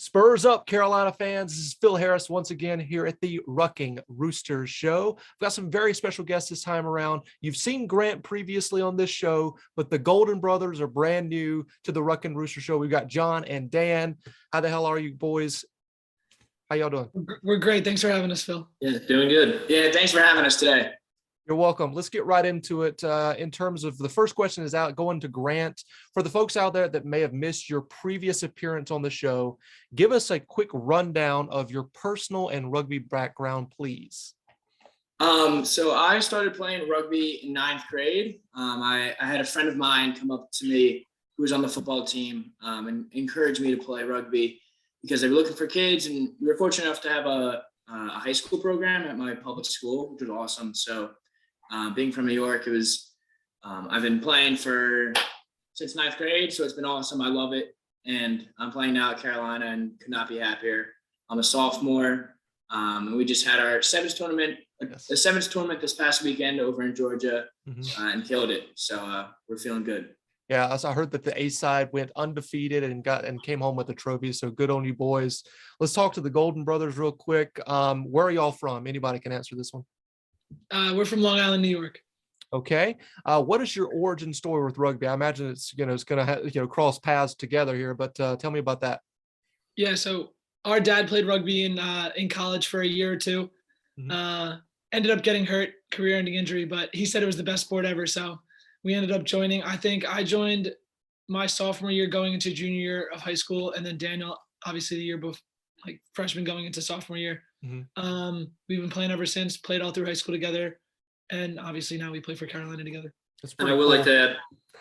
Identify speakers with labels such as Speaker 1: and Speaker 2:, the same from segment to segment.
Speaker 1: Spurs up, Carolina fans. This is Phil Harris once again here at the Ruckin Rooster Show. We've got some very special guests this time around. You've seen Grant previously on this show, but the Golden Brothers are brand new to the Ruckin Rooster Show. We've got John and Dan. How the hell are you boys? How y'all doing?
Speaker 2: We're great. Thanks for having us, Phil.
Speaker 3: Yeah, doing good. Yeah, thanks for having us today.
Speaker 1: You're welcome. Let's get right into it. In terms of the first question is out going to Grant. For the folks out there that may have missed your previous appearance on the show, give us a quick rundown of your personal and rugby background, please.
Speaker 3: So I started playing rugby in ninth grade. I had a friend of mine come up to me who was on the football team and encouraged me to play rugby because they were looking for kids, and we were fortunate enough to have a high school program at my public school, which was awesome. So being from New York, it was, I've been playing since ninth grade, so it's been awesome. I love it. And I'm playing now at Carolina and could not be happier. I'm a sophomore, and we just had our sevens tournament, the sevens tournament this past weekend over in Georgia, and killed it. So we're feeling good.
Speaker 1: Yeah, so I heard that the A side went undefeated and came home with a trophy. So good on you boys. Let's talk to the Golden Brothers real quick. Where are y'all from? Anybody can answer this one.
Speaker 2: We're from Long Island, New York.
Speaker 1: Okay. What is your origin story with rugby? I imagine it's going to cross paths together here, but tell me about that.
Speaker 2: Yeah. So our dad played rugby in college for a year or two. Ended up getting hurt, career-ending injury, but he said it was the best sport ever. So we ended up joining. I think I joined my sophomore year going into junior year of high school, and then Daniel, obviously the year before, like freshman going into sophomore year. We've been playing ever since, played all through high school together, and obviously now we play for Carolina together.
Speaker 3: And I would like to add,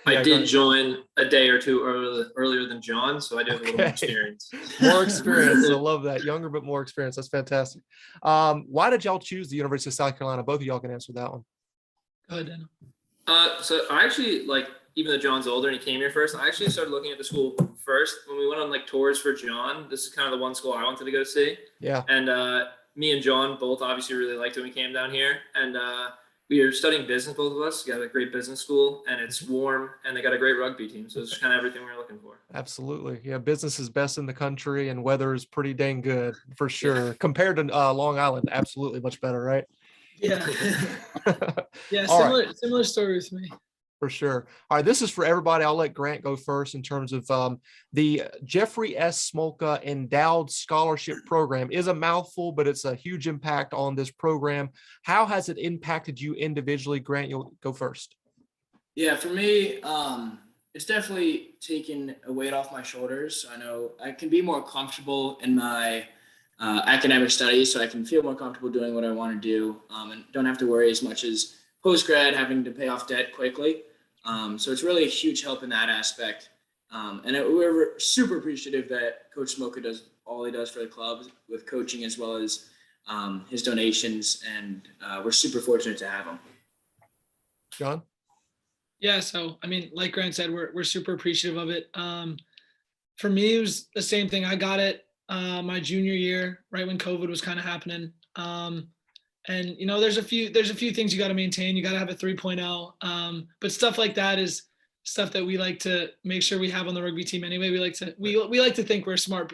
Speaker 3: I did join a day or two earlier than John, so I do have a little more experience.
Speaker 1: More experience. I love that. Younger, but more experience. That's fantastic. Why did y'all choose the University of South Carolina? Both of y'all can answer that one.
Speaker 2: Go ahead, Daniel.
Speaker 3: So I actually, even though John's older and he came here first, I actually started looking at the school first. When we went on tours for John, this is kind of the one school I wanted to go see. Yeah. And me and John both obviously really liked it when we came down here. And we are studying business, both of us. We got a great business school, and it's warm, and they got a great rugby team. So it's kind of everything we were looking for.
Speaker 1: Absolutely. Yeah, business is best in the country, and weather is pretty dang good for sure. Yeah. Compared to Long Island, absolutely much better, right?
Speaker 2: Yeah. Yeah, similar story with me.
Speaker 1: For sure. All right, this is for everybody. I'll let Grant go first in terms of the Jeffrey S. Smolka Endowed Scholarship Program. Is a mouthful, but it's a huge impact on this program. How has it impacted you individually? Grant, you'll go first.
Speaker 3: Yeah, for me, it's definitely taken a weight off my shoulders. I know I can be more comfortable in my academic studies, so I can feel more comfortable doing what I want to do, and don't have to worry as much as post-grad having to pay off debt quickly. So it's really a huge help in that aspect. And we're super appreciative that Coach Smolka does all he does for the club with coaching as well as his donations, and we're super fortunate to have him.
Speaker 1: John?
Speaker 2: Yeah, so I mean, like Grant said, we're super appreciative of it. For me, it was the same thing. I got it my junior year, right when COVID was kind of happening. And there's a few things you got to maintain. You got to have a 3.0. But stuff like that is stuff that we like to make sure we have on the rugby team anyway. We like to think we're a smart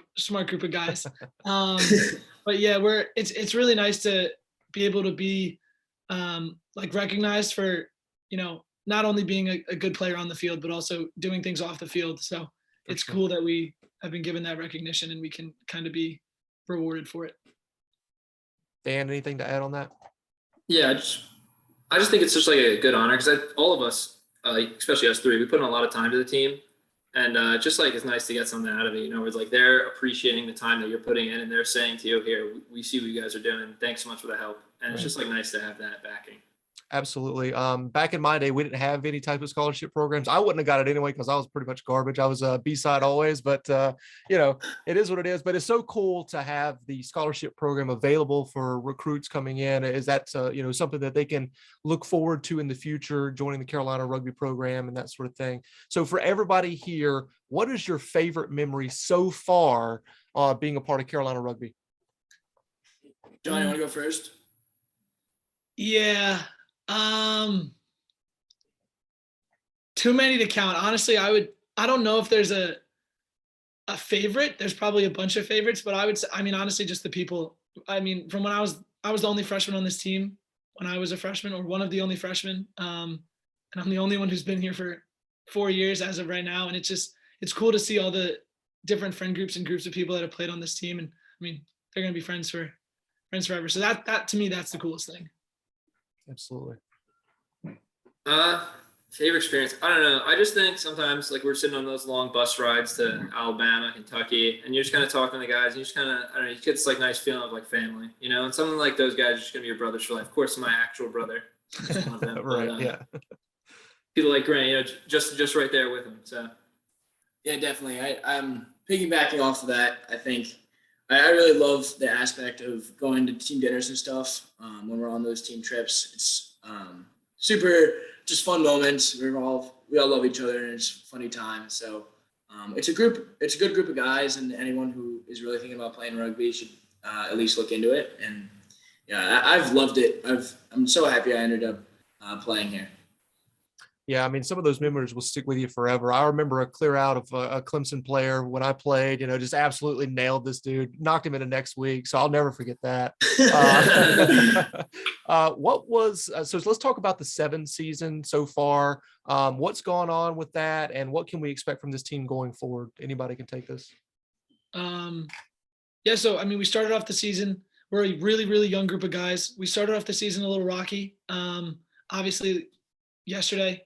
Speaker 2: group of guys. But yeah, it's really nice to be able to be recognized for, not only being a good player on the field, but also doing things off the field. So it's cool that we have been given that recognition and we can kind of be rewarded for it.
Speaker 1: Dan, anything to add on that?
Speaker 3: Yeah, I just think it's just a good honor because all of us, especially us three, we put in a lot of time to the team, and it's nice to get something out of it. It's they're appreciating the time that you're putting in, and they're saying to you, "Here, we see what you guys are doing. Thanks so much for the help." And it's just nice to have that backing.
Speaker 1: Absolutely. Back in my day, we didn't have any type of scholarship programs. I wouldn't have got it anyway because I was pretty much garbage. I was a B-side always, but it is what it is. But it's so cool to have the scholarship program available for recruits coming in. Is that something that they can look forward to in the future, joining the Carolina Rugby program and that sort of thing. So for everybody here, what is your favorite memory so far being a part of Carolina Rugby?
Speaker 3: John, you want to go first?
Speaker 2: Yeah. Too many to count. Honestly, I don't know if there's a a favorite. There's probably a bunch of favorites, but I would say, I mean, honestly, just the people. I mean, from when I was the only freshman on this team when I was a freshman, or one of the only freshmen. And I'm the only one who's been here for 4 years as of right now. And it's cool to see all the different friend groups and groups of people that have played on this team. And I mean, they're going to be friends forever. So that to me, that's the coolest thing.
Speaker 1: Absolutely.
Speaker 4: Favorite experience. I don't know. I just think sometimes like we're sitting on those long bus rides to Alabama, Kentucky, and you're just kind of talking to the guys and you just kind of, I don't know, you get this like nice feeling of like family, you know, and something like those guys are just going to be your brothers for life. Of course, my actual brother. One of them,
Speaker 1: Right.
Speaker 4: but,
Speaker 1: Yeah.
Speaker 4: People like Grant, you know, just right there with him. So.
Speaker 3: Yeah, definitely. I'm piggybacking off of that. I think I really love the aspect of going to team dinners and stuff when we're on those team trips. It's super just fun moments. We all love each other and it's a funny time. So it's a good group of guys, and anyone who is really thinking about playing rugby should at least look into it. And yeah, I've loved it. I'm so happy I ended up playing here.
Speaker 1: Yeah, I mean, some of those memories will stick with you forever. I remember a clear out of a Clemson player when I played, you know, just absolutely nailed this dude, knocked him into next week. So I'll never forget that. So let's talk about the 7 season so far. What's gone on with that, and what can we expect from this team going forward? Anybody can take this.
Speaker 2: Yeah, so I mean, we started off the season. We're a really, really young group of guys. We started off the season a little rocky. Obviously, yesterday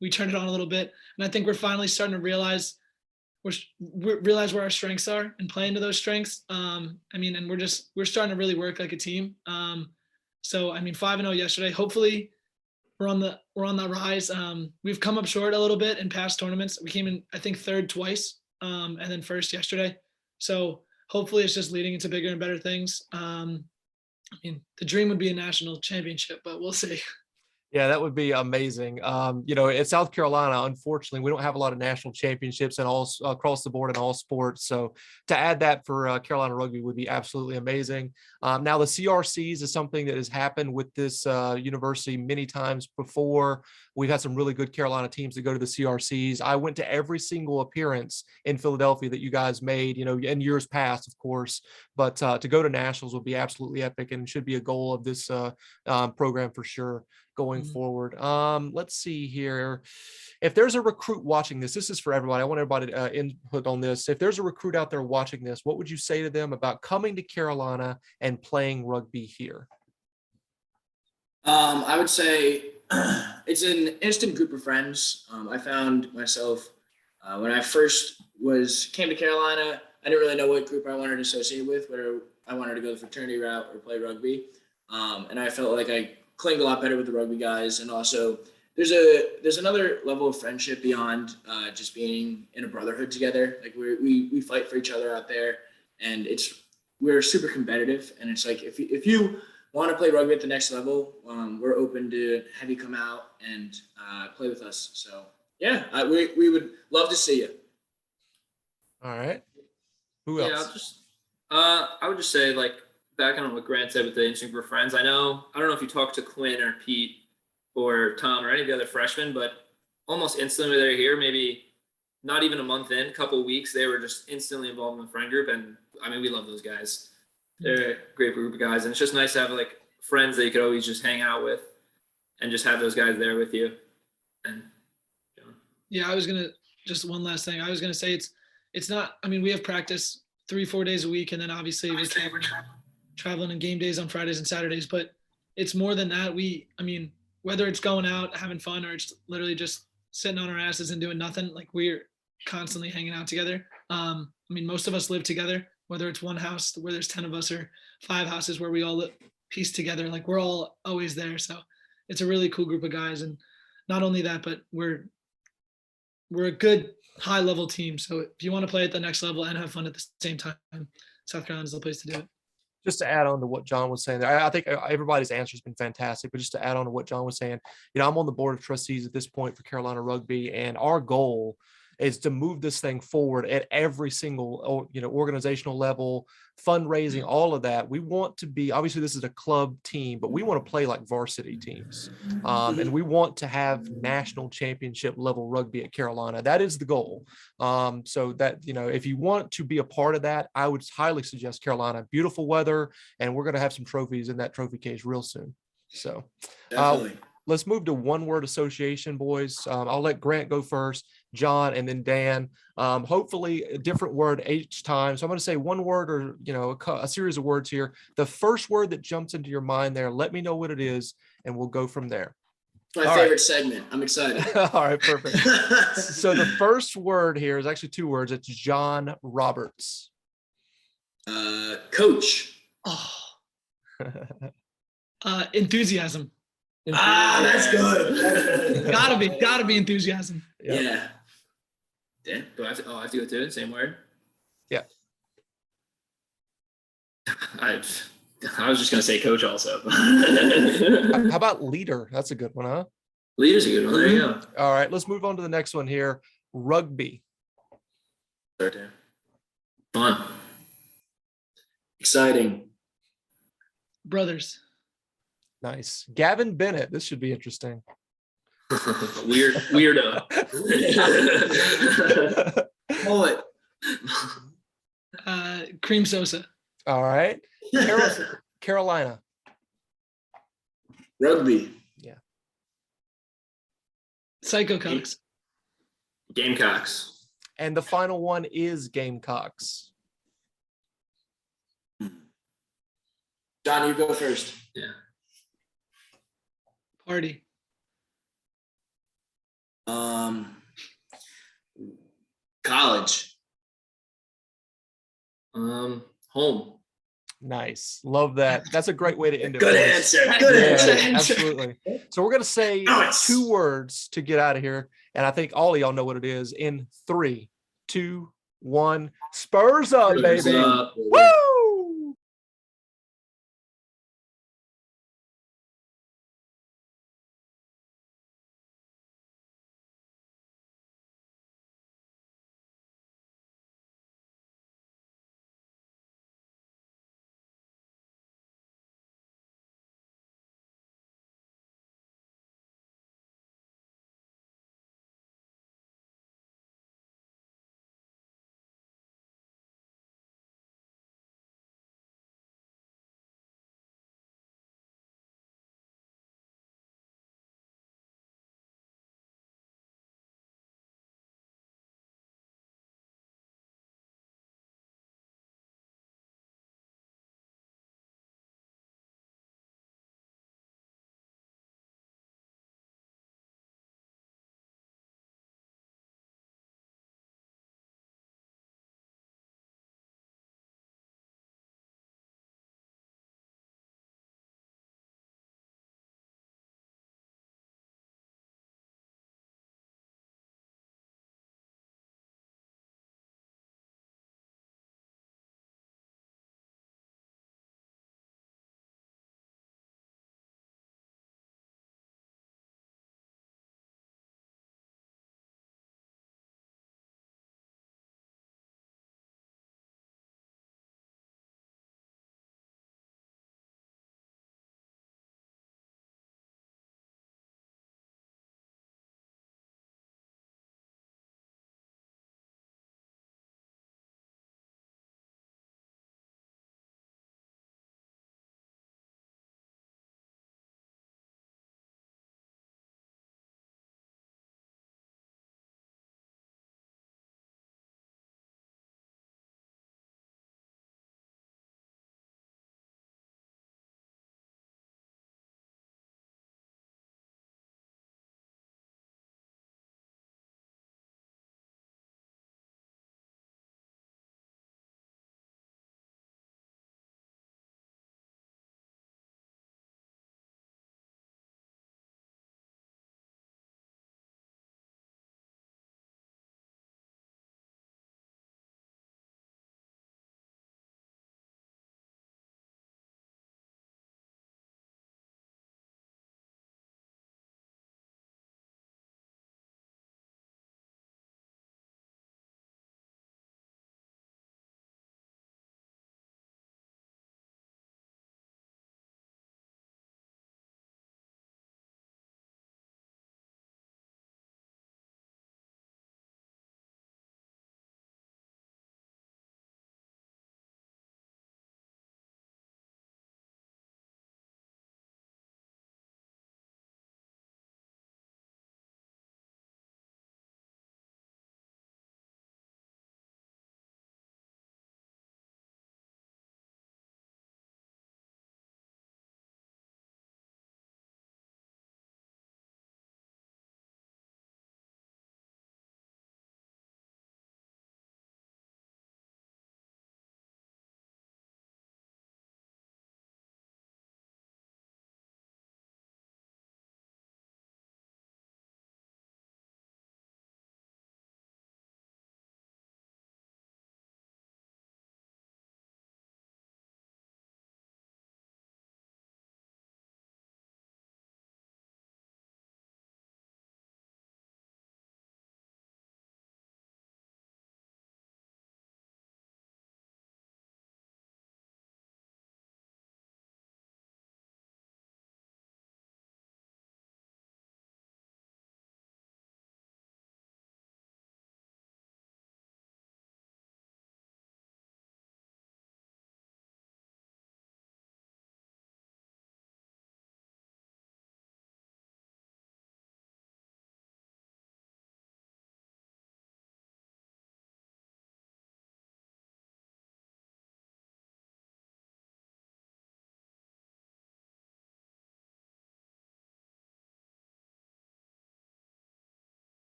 Speaker 2: we turned it on a little bit, and I think we're finally starting to realize where our strengths are and play into those strengths. I mean, and we're starting to really work like a team. So I mean, 5-0 yesterday. Hopefully, we're on the rise. We've come up short a little bit in past tournaments. We came in, I think, third twice, and then first yesterday. So hopefully, it's just leading into bigger and better things. I mean, the dream would be a national championship, but we'll see.
Speaker 1: Yeah, that would be amazing. You know, at South Carolina, unfortunately, we don't have a lot of national championships and all across the board in all sports. So to add that for Carolina Rugby would be absolutely amazing. Now, the CRCs is something that has happened with this university many times before. We've had some really good Carolina teams that go to the CRCs. I went to every single appearance in Philadelphia that you guys made, you know, in years past, of course. But to go to nationals would be absolutely epic and should be a goal of this program for sure going forward. Let's see here. If there's a recruit watching this is for everybody. I want everybody to input on this. If there's a recruit out there watching this, what would you say to them about coming to Carolina and playing rugby here?
Speaker 3: I would say it's an instant group of friends. I found myself when I first came to Carolina, I didn't really know what group I wanted to associate with, whether I wanted to go the fraternity route or play rugby. And I felt like I clinged a lot better with the rugby guys. And also there's another level of friendship beyond just being in a brotherhood together. Like we fight for each other out there, and we're super competitive. And it's like, if you want to play rugby at the next level, we're open to have you come out and play with us. So yeah, we would love to see you.
Speaker 1: All right. Who else?
Speaker 4: Yeah, I would just say, like, back on what Grant said with the instant group of friends. I don't know if you talked to Quinn or Pete or Tom or any of the other freshmen, but almost instantly they're here, maybe not even a month in, a couple of weeks, they were just instantly involved in the friend group. And I mean, we love those guys. They're a great group of guys. And it's just nice to have like friends that you could always just hang out with and just have those guys there with you. And
Speaker 2: yeah, I was going to just one last thing. I was going to say it's not, I mean, we have practice 3-4 days a week. And then obviously we're traveling and game days on Fridays and Saturdays, but it's more than that. I mean, whether it's going out, having fun, or it's literally just sitting on our asses and doing nothing, like we're constantly hanging out together. I mean, most of us live together, whether it's one house where there's 10 of us or 5 houses where we all live pieced together, like we're all always there. So it's a really cool group of guys. And not only that, but we're a good high level team. So if you want to play at the next level and have fun at the same time, South Carolina is the place to do it.
Speaker 1: Just to add on to what John was saying there, I think everybody's answer has been fantastic, but just to add on to what John was saying, you know, I'm on the board of trustees at this point for Carolina Rugby, and our goal is to move this thing forward at every single, organizational level, fundraising, all of that. We want to be, obviously this is a club team, but we want to play like varsity teams. And we want to have national championship level rugby at Carolina. That is the goal. So that, if you want to be a part of that, I would highly suggest Carolina. Beautiful weather, and we're going to have some trophies in that trophy case real soon. So let's move to one word association, boys. I'll let Grant go first, John, and then Dan. Hopefully a different word each time. So I'm going to say one word or, a series of words here. The first word that jumps into your mind there, let me know what it is, and we'll go from there.
Speaker 3: My favorite segment. I'm excited.
Speaker 1: All right, perfect. So the first word here is actually two words. It's John Roberts.
Speaker 3: Coach.
Speaker 2: Oh. Enthusiasm.
Speaker 3: That's good.
Speaker 2: Gotta be enthusiasm.
Speaker 3: Yeah.
Speaker 4: Dan, do I have to go through it? Same word?
Speaker 1: Yeah.
Speaker 4: I was just gonna say coach also.
Speaker 1: How about leader? That's a good one, huh?
Speaker 4: Leader's a good one. There you go.
Speaker 1: All right, let's move on to the next one here. Rugby.
Speaker 4: Start there. Fun.
Speaker 3: Exciting.
Speaker 2: Brothers.
Speaker 1: Nice. Gavin Bennett. This should be interesting.
Speaker 4: Weirdo.
Speaker 3: Mullet.
Speaker 2: Cream Sosa.
Speaker 1: All right. Carolina.
Speaker 3: Rugby.
Speaker 1: Yeah.
Speaker 2: Psycho Cokes.
Speaker 4: Gamecocks.
Speaker 1: And the final one is Gamecocks.
Speaker 3: John, you go first.
Speaker 4: Yeah.
Speaker 2: Party.
Speaker 3: College.
Speaker 4: Home.
Speaker 1: Nice. Love that. That's a great way to end it.
Speaker 3: Good
Speaker 1: boys.
Speaker 3: answer. Good
Speaker 1: Yeah,
Speaker 3: answer.
Speaker 1: absolutely. So we're going to say
Speaker 3: Nice.
Speaker 1: 2 words to get out of here. And I think all of y'all know what it is. In 3, 2, 1. Spurs up,
Speaker 4: Spurs
Speaker 1: baby.
Speaker 4: up.
Speaker 1: Woo!